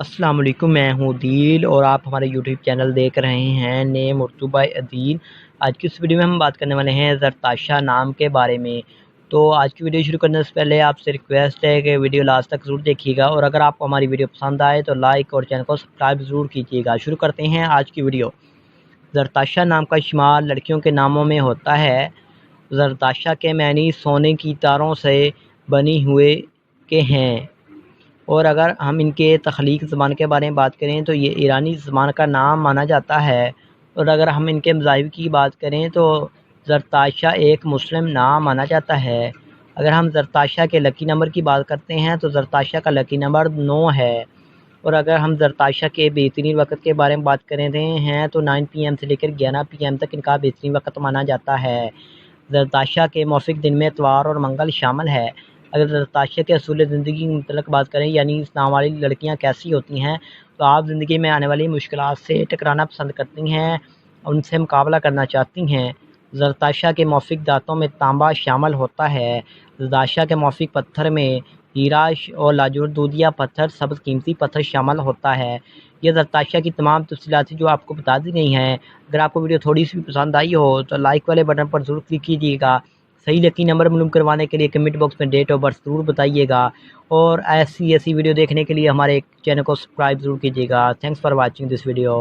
अस्सलाम वालेकुम, मैं हूँ अदील और आप हमारे यूट्यूब चैनल देख रहे हैं नेम उर्दू बाय अदील। आज की इस वीडियो में हम बात करने वाले हैं ज़रताशा नाम के बारे में। तो आज की वीडियो शुरू करने से पहले आपसे रिक्वेस्ट है कि वीडियो लास्ट तक ज़रूर देखिएगा और अगर आपको हमारी वीडियो पसंद आए तो लाइक और चैनल को सब्सक्राइब ज़रूर कीजिएगा। शुरू करते हैं आज की वीडियो। ज़रताशा नाम का इस्तेमाल लड़कियों के नामों में होता है। ज़रताशा के मानी सोने की तारों से बनी हुए के हैं। और अगर हम इनके तख्लीक ज़बान के बारे में बात करें तो ये ईरानी ज़बान का नाम माना जाता है। और अगर हम इनके मज़ाहिब की बात करें तो ज़रताशा एक मुस्लिम नाम माना जाता है। अगर हम ज़रताशा के लकी नंबर की बात करते हैं तो ज़रताशा का लकी नंबर 9 है। और अगर हम ज़रताशा के बेहतरीन वक़्त के बारे में बात कर रहे हैं तो 9 पीएम से लेकर 11 पीएम तक इनका बेहतरीन वक़्त माना जाता है। ज़रताशा के मौफ़िक दिन में इतवार और मंगल शामिल है। अगर ज़रताशा के असूल ज़िंदगी की मतलब बात करें यानी इस नाम वाली लड़कियाँ कैसी होती हैं, तो आप ज़िंदगी में आने वाली मुश्किलात से टकराना पसंद करती हैं, उनसे मुकाबला करना चाहती हैं। ज़रताशा के मौफ़िक दाँतों में तांबा शामिल होता है। ज़रताशा के मौफ़िक पत्थर में हीरा और लाजूर दूधिया पत्थर सब्ज़ कीमती पत्थर शामिल होता है। ये ज़रताशा की तमाम तफ़सीलात जो आपको बता दी गई हैं। अगर आपको वीडियो थोड़ी-सी भी पसंद आई हो तो लाइक वाले बटन पर ज़रूर क्लिक कीजिएगा। सही लकी नंबर मालूम करवाने के लिए कमेंट बॉक्स में डेट ऑफ बर्थ ज़रूर बताइएगा और ऐसी वीडियो देखने के लिए हमारे चैनल को सब्सक्राइब ज़रूर कीजिएगा। Thanks for watching this video.